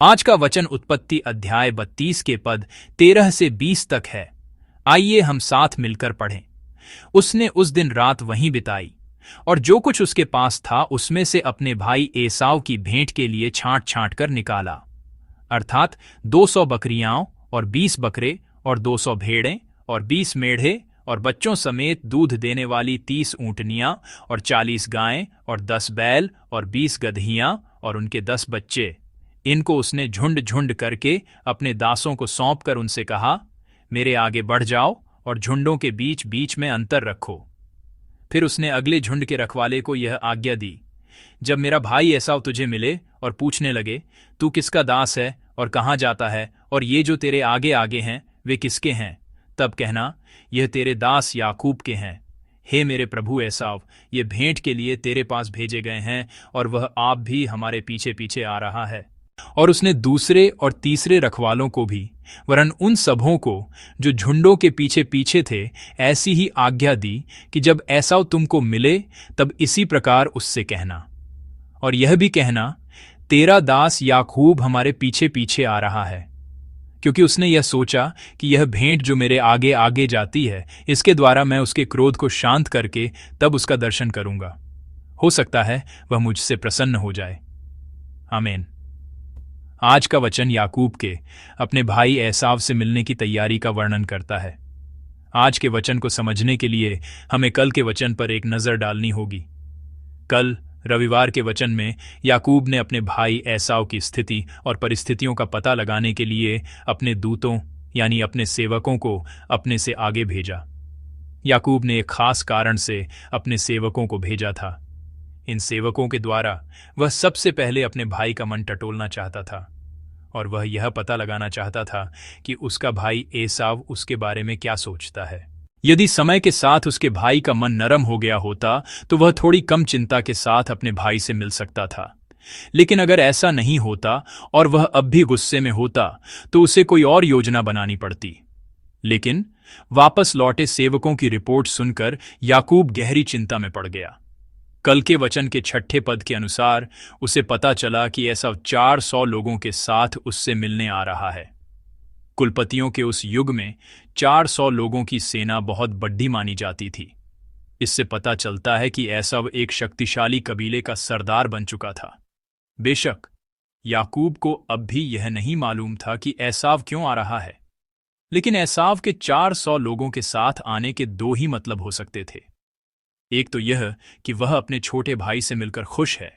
आज का वचन उत्पत्ति अध्याय 32 के पद 13 से 20 तक है। आइए हम साथ मिलकर पढ़ें। उसने उस दिन रात वहीं बिताई और जो कुछ उसके पास था उसमें से अपने भाई एसाव की भेंट के लिए छांट छांट कर निकाला, अर्थात 200 बकरियां और 20 बकरे और 200 भेड़ें और 20 मेढ़े और बच्चों समेत दूध देने वाली 30 ऊंटनियां और 40 गायें और 10 बैल और 20 गदहियां और उनके 10 बच्चे। इनको उसने झुंड झुंड करके अपने दासों को सौंपकर उनसे कहा, मेरे आगे बढ़ जाओ और झुंडों के बीच बीच में अंतर रखो। फिर उसने अगले झुंड के रखवाले को यह आज्ञा दी, जब मेरा भाई एसाव तुझे मिले और पूछने लगे, तू किसका दास है और कहाँ जाता है, और ये जो तेरे आगे आगे हैं वे किसके हैं, तब कहना, यह तेरे दास याकूब के हैं। हे मेरे प्रभु एसाव, ये भेंट के लिए तेरे पास भेजे गए हैं और वह आप भी हमारे पीछे पीछे आ रहा है। और उसने दूसरे और तीसरे रखवालों को भी, वरन उन सबों को जो झुंडों के पीछे पीछे थे, ऐसी ही आज्ञा दी कि जब एसाव तुमको मिले तब इसी प्रकार उससे कहना, और यह भी कहना, तेरा दास याकूब हमारे पीछे पीछे आ रहा है, क्योंकि उसने यह सोचा कि यह भेंट जो मेरे आगे आगे जाती है, इसके द्वारा मैं उसके क्रोध को शांत करके तब उसका दर्शन करूंगा। हो सकता है वह मुझसे प्रसन्न हो जाए। आमीन। आज का वचन याकूब के अपने भाई एसाव से मिलने की तैयारी का वर्णन करता है। आज के वचन को समझने के लिए हमें कल के वचन पर एक नजर डालनी होगी। कल रविवार के वचन में याकूब ने अपने भाई एसाव की स्थिति और परिस्थितियों का पता लगाने के लिए अपने दूतों यानी अपने सेवकों को अपने से आगे भेजा। याकूब ने एक खास कारण से अपने सेवकों को भेजा था। इन सेवकों के द्वारा वह सबसे पहले अपने भाई का मन टटोलना चाहता था, और वह यह पता लगाना चाहता था कि उसका भाई एसाव उसके बारे में क्या सोचता है। यदि समय के साथ उसके भाई का मन नरम हो गया होता तो वह थोड़ी कम चिंता के साथ अपने भाई से मिल सकता था, लेकिन अगर ऐसा नहीं होता और वह अब भी गुस्से में होता तो उसे कोई और योजना बनानी पड़ती। लेकिन वापस लौटे सेवकों की रिपोर्ट सुनकर याकूब गहरी चिंता में पड़ गया। कल के वचन के 6ठे पद के अनुसार उसे पता चला कि एसाव 400 लोगों के साथ उससे मिलने आ रहा है। कुलपतियों के उस युग में 400 लोगों की सेना बहुत बड़ी मानी जाती थी। इससे पता चलता है कि एसाव एक शक्तिशाली कबीले का सरदार बन चुका था। बेशक याकूब को अब भी यह नहीं मालूम था कि एसाव क्यों आ रहा है, लेकिन एसाव के 400 लोगों के साथ आने के दो ही मतलब हो सकते थे। एक तो यह कि वह अपने छोटे भाई से मिलकर खुश है,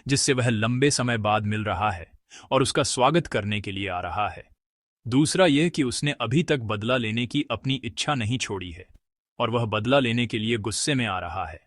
जिससे वह लंबे समय बाद मिल रहा है और उसका स्वागत करने के लिए आ रहा है। दूसरा यह कि उसने अभी तक बदला लेने की अपनी इच्छा नहीं छोड़ी है और वह बदला लेने के लिए गुस्से में आ रहा है।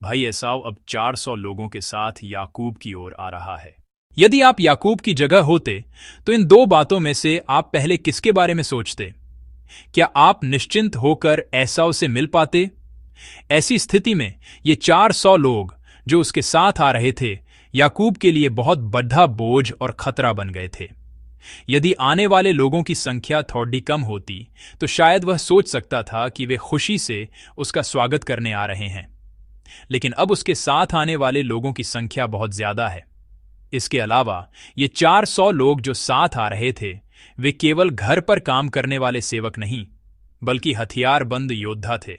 भाई एसाव अब 400 लोगों के साथ याकूब की ओर आ रहा है। यदि आप याकूब की जगह होते तो इन दो बातों में से आप पहले किसके बारे में सोचते? क्या आप निश्चिंत होकर एसाव से मिल पाते? ऐसी स्थिति में ये 400 लोग जो उसके साथ आ रहे थे याकूब के लिए बहुत बड़ा बोझ और खतरा बन गए थे। यदि आने वाले लोगों की संख्या थोड़ी कम होती तो शायद वह सोच सकता था कि वे खुशी से उसका स्वागत करने आ रहे हैं, लेकिन अब उसके साथ आने वाले लोगों की संख्या बहुत ज्यादा है। इसके अलावा ये 400 लोग जो साथ आ रहे थे वे केवल घर पर काम करने वाले सेवक नहीं, बल्कि हथियारबंद योद्धा थे।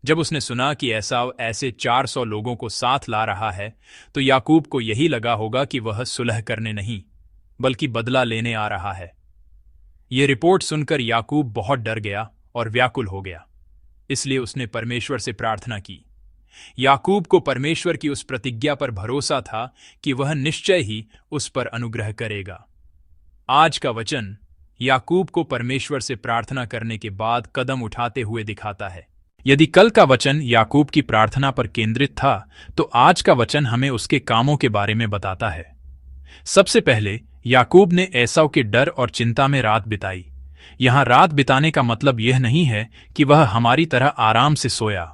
जब उसने सुना कि एसाव ऐसे 400 लोगों को साथ ला रहा है तो याकूब को यही लगा होगा कि वह सुलह करने नहीं बल्कि बदला लेने आ रहा है। यह रिपोर्ट सुनकर याकूब बहुत डर गया और व्याकुल हो गया। इसलिए उसने परमेश्वर से प्रार्थना की। याकूब को परमेश्वर की उस प्रतिज्ञा पर भरोसा था कि वह निश्चय ही उस पर अनुग्रह करेगा। आज का वचन याकूब को परमेश्वर से प्रार्थना करने के बाद कदम उठाते हुए दिखाता है। यदि कल का वचन याकूब की प्रार्थना पर केंद्रित था तो आज का वचन हमें उसके कामों के बारे में बताता है। सबसे पहले याकूब ने एसाव के डर और चिंता में रात बिताई। यहां रात बिताने का मतलब यह नहीं है कि वह हमारी तरह आराम से सोया।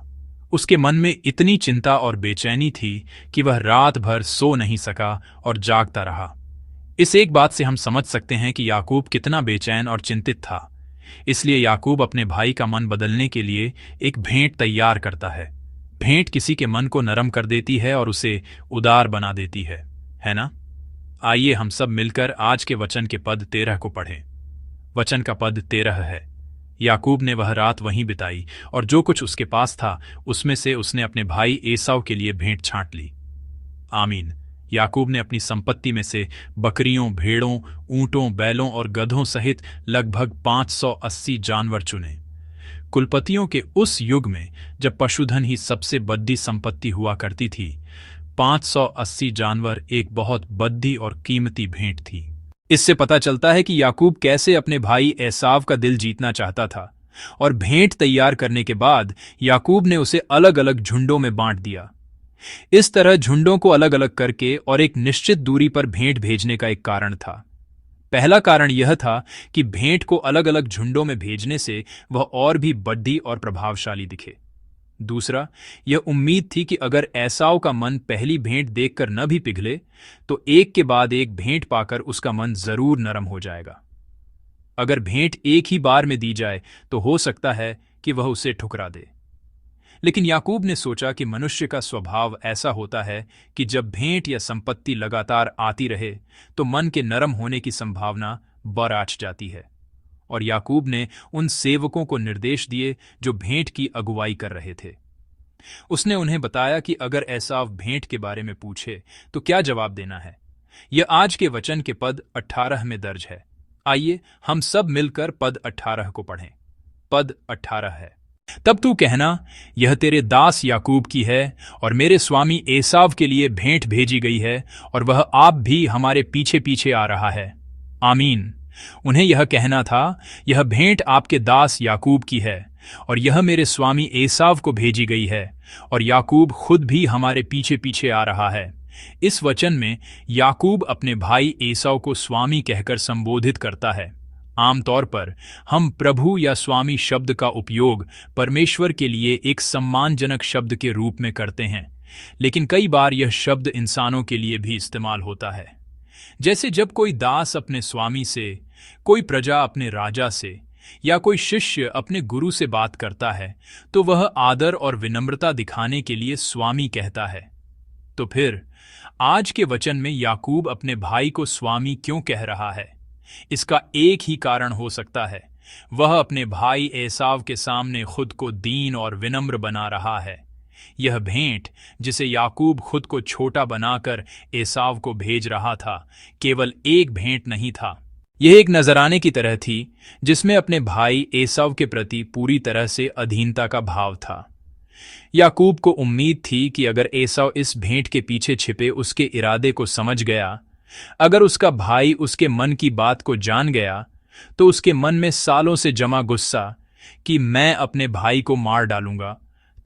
उसके मन में इतनी चिंता और बेचैनी थी कि वह रात भर सो नहीं सका और जागता रहा। इस एक बात से हम समझ सकते हैं कि याकूब कितना बेचैन और चिंतित था। इसलिए याकूब अपने भाई का मन बदलने के लिए एक भेंट तैयार करता है। भेंट किसी के मन को नरम कर देती है और उसे उदार बना देती है ना? आइए हम सब मिलकर आज के वचन के पद 13 को पढ़ें। वचन का पद 13 है। याकूब ने वह रात वहीं बिताई और जो कुछ उसके पास था उसमें से उसने अपने भाई एसाव के लिए भेंट छांट ली। आमीन। याकूब ने अपनी संपत्ति में से बकरियों, भेड़ों, ऊंटों, बैलों और गधों सहित लगभग 580 जानवर चुने। कुलपतियों के उस युग में जब पशुधन ही सबसे बड़ी संपत्ति हुआ करती थी, 580 जानवर एक बहुत बड़ी और कीमती भेंट थी। इससे पता चलता है कि याकूब कैसे अपने भाई एसाव का दिल जीतना चाहता था, और भेंट तैयार करने के बाद याकूब ने उसे अलग अलग झुंडों में बांट दिया। इस तरह झुंडों को अलग अलग करके और एक निश्चित दूरी पर भेंट भेजने का एक कारण था। पहला कारण यह था कि भेंट को अलग अलग झुंडों में भेजने से वह और भी बड़ी और प्रभावशाली दिखे। दूसरा, यह उम्मीद थी कि अगर एसाव का मन पहली भेंट देखकर न भी पिघले तो एक के बाद एक भेंट पाकर उसका मन जरूर नरम हो जाएगा। अगर भेंट एक ही बार में दी जाए तो हो सकता है कि वह उसे ठुकरा दे। लेकिन याकूब ने सोचा कि मनुष्य का स्वभाव ऐसा होता है कि जब भेंट या संपत्ति लगातार आती रहे तो मन के नरम होने की संभावना बढ़ जाती है। और याकूब ने उन सेवकों को निर्देश दिए जो भेंट की अगुवाई कर रहे थे। उसने उन्हें बताया कि अगर एसाव भेंट के बारे में पूछे तो क्या जवाब देना है। यह आज के वचन के पद 18 में दर्ज है। आइए हम सब मिलकर पद 18 को पढ़ें। पद 18 है। तब तू कहना, यह तेरे दास याकूब की है और मेरे स्वामी एसाव के लिए भेंट भेजी गई है, और वह आप भी हमारे पीछे पीछे आ रहा है। आमीन। उन्हें यह कहना था, यह भेंट आपके दास याकूब की है और यह मेरे स्वामी एसाव को भेजी गई है, और याकूब खुद भी हमारे पीछे पीछे आ रहा है। इस वचन में याकूब अपने भाई एसाव को स्वामी कहकर संबोधित करता है। आमतौर पर हम प्रभु या स्वामी शब्द का उपयोग परमेश्वर के लिए एक सम्मानजनक शब्द के रूप में करते हैं, लेकिन कई बार यह शब्द इंसानों के लिए भी इस्तेमाल होता है। जैसे जब कोई दास अपने स्वामी से, कोई प्रजा अपने राजा से, या कोई शिष्य अपने गुरु से बात करता है तो वह आदर और विनम्रता दिखाने के लिए स्वामी कहता है। तो फिर आज के वचन में याकूब अपने भाई को स्वामी क्यों कह रहा है? इसका एक ही कारण हो सकता है, वह अपने भाई एसाव के सामने खुद को दीन और विनम्र बना रहा है। यह भेंट जिसे याकूब खुद को छोटा बनाकर एसाव को भेज रहा था, केवल एक भेंट नहीं था। यह एक नजराने की तरह थी जिसमें अपने भाई एसाव के प्रति पूरी तरह से अधीनता का भाव था। याकूब को उम्मीद थी कि अगर एसाव इस भेंट के पीछे छिपे उसके इरादे को समझ गया, अगर उसका भाई उसके मन की बात को जान गया, तो उसके मन में सालों से जमा गुस्सा कि मैं अपने भाई को मार डालूंगा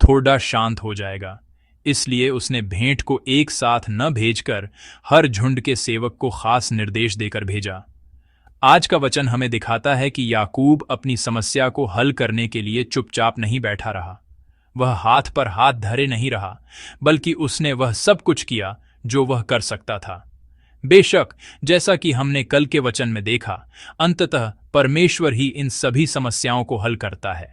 थोड़ा शांत हो जाएगा। इसलिए उसने भेंट को एक साथ न भेजकर हर झुंड के सेवक को खास निर्देश देकर भेजा। आज का वचन हमें दिखाता है कि याकूब अपनी समस्या को हल करने के लिए चुपचाप नहीं बैठा रहा। वह हाथ पर हाथ धरे नहीं रहा, बल्कि उसने वह सब कुछ किया जो वह कर सकता था। बेशक, जैसा कि हमने कल के वचन में देखा, अंततः परमेश्वर ही इन सभी समस्याओं को हल करता है।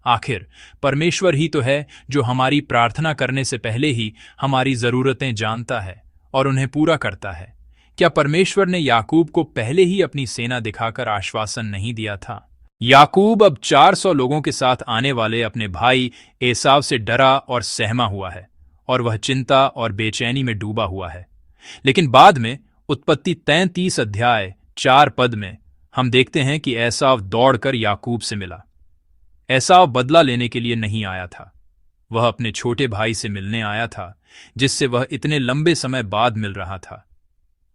आखिर परमेश्वर ही तो है जो हमारी प्रार्थना करने से पहले ही हमारी जरूरतें जानता है और उन्हें पूरा करता है। क्या परमेश्वर ने याकूब को पहले ही अपनी सेना दिखाकर आश्वासन नहीं दिया था? याकूब अब 400 लोगों के साथ आने वाले अपने भाई एसाव से डरा और सहमा हुआ है, और वह चिंता और बेचैनी में डूबा हुआ है। लेकिन बाद में उत्पत्ति 33 अध्याय 4 पद में हम देखते हैं कि एसाव दौड़कर याकूब से मिला। एसाव बदला लेने के लिए नहीं आया था, वह अपने छोटे भाई से मिलने आया था जिससे वह इतने लंबे समय बाद मिल रहा था।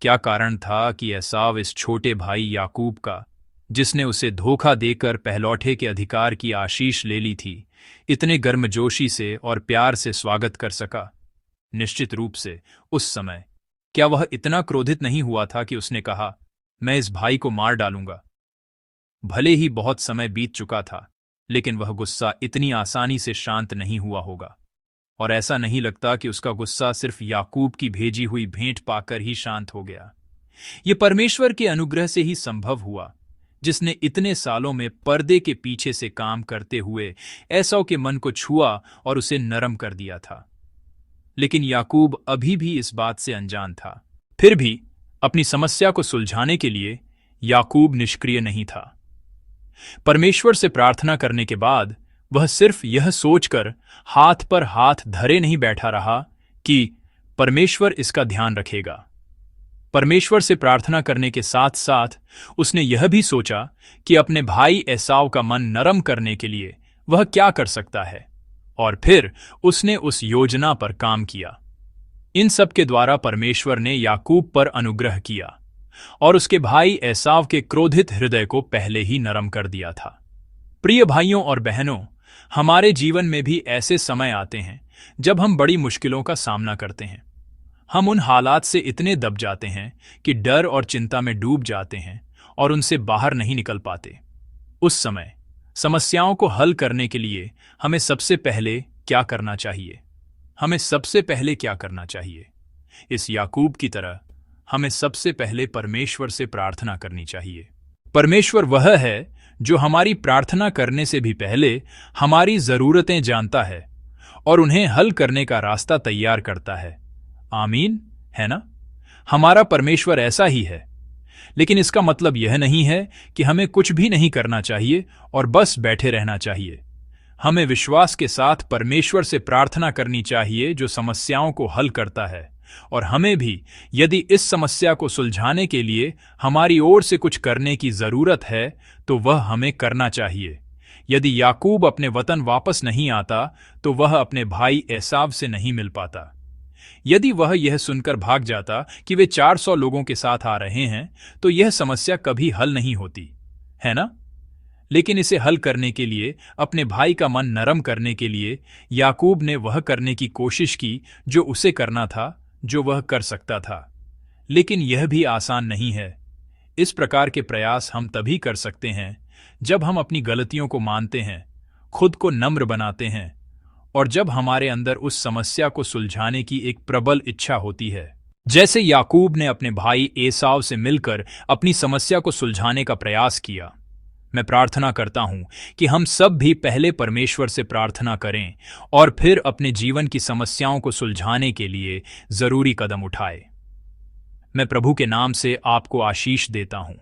क्या कारण था कि एसाव इस छोटे भाई याकूब का, जिसने उसे धोखा देकर पहलौठे के अधिकार की आशीष ले ली थी, इतने गर्मजोशी से और प्यार से स्वागत कर सका? निश्चित रूप से उस समय क्या वह इतना क्रोधित नहीं हुआ था कि उसने कहा, मैं इस भाई को मार डालूंगा? भले ही बहुत समय बीत चुका था, लेकिन वह गुस्सा इतनी आसानी से शांत नहीं हुआ होगा। और ऐसा नहीं लगता कि उसका गुस्सा सिर्फ याकूब की भेजी हुई भेंट पाकर ही शांत हो गया। यह परमेश्वर के अनुग्रह से ही संभव हुआ, जिसने इतने सालों में पर्दे के पीछे से काम करते हुए एसाव के मन को छुआ और उसे नरम कर दिया था। लेकिन याकूब अभी भी इस बात से अनजान था। फिर भी अपनी समस्या को सुलझाने के लिए याकूब निष्क्रिय नहीं था। परमेश्वर से प्रार्थना करने के बाद वह सिर्फ यह सोचकर हाथ पर हाथ धरे नहीं बैठा रहा कि परमेश्वर इसका ध्यान रखेगा। परमेश्वर से प्रार्थना करने के साथ साथ उसने यह भी सोचा कि अपने भाई एसाव का मन नरम करने के लिए वह क्या कर सकता है, और फिर उसने उस योजना पर काम किया। इन सब के द्वारा परमेश्वर ने याकूब पर अनुग्रह किया और उसके भाई एसाव के क्रोधित हृदय को पहले ही नरम कर दिया था। प्रिय भाइयों और बहनों, हमारे जीवन में भी ऐसे समय आते हैं जब हम बड़ी मुश्किलों का सामना करते हैं। हम उन हालात से इतने दब जाते हैं कि डर और चिंता में डूब जाते हैं और उनसे बाहर नहीं निकल पाते। उस समय समस्याओं को हल करने के लिए हमें सबसे पहले क्या करना चाहिए? हमें सबसे पहले क्या करना चाहिए? इस याकूब की तरह हमें सबसे पहले परमेश्वर से प्रार्थना करनी चाहिए। परमेश्वर वह है जो हमारी प्रार्थना करने से भी पहले हमारी जरूरतें जानता है और उन्हें हल करने का रास्ता तैयार करता है। आमीन, है ना? हमारा परमेश्वर ऐसा ही है। लेकिन इसका मतलब यह नहीं है कि हमें कुछ भी नहीं करना चाहिए और बस बैठे रहना चाहिए। हमें विश्वास के साथ परमेश्वर से प्रार्थना करनी चाहिए जो समस्याओं को हल करता है, और हमें भी यदि इस समस्या को सुलझाने के लिए हमारी ओर से कुछ करने की जरूरत है तो वह हमें करना चाहिए। यदि याकूब अपने वतन वापस नहीं आता तो वह अपने भाई एसाव से नहीं मिल पाता। यदि वह यह सुनकर भाग जाता कि वे 400 लोगों के साथ आ रहे हैं तो यह समस्या कभी हल नहीं होती, है ना? लेकिन इसे हल करने के लिए, अपने भाई का मन नरम करने के लिए, याकूब ने वह करने की कोशिश की जो उसे करना था, जो वह कर सकता था। लेकिन यह भी आसान नहीं है। इस प्रकार के प्रयास हम तभी कर सकते हैं जब हम अपनी गलतियों को मानते हैं, खुद को नम्र बनाते हैं और जब हमारे अंदर उस समस्या को सुलझाने की एक प्रबल इच्छा होती है। जैसे याकूब ने अपने भाई एसाव से मिलकर अपनी समस्या को सुलझाने का प्रयास किया। मैं प्रार्थना करता हूं कि हम सब भी पहले परमेश्वर से प्रार्थना करें और फिर अपने जीवन की समस्याओं को सुलझाने के लिए जरूरी कदम उठाएं। मैं प्रभु के नाम से आपको आशीष देता हूं।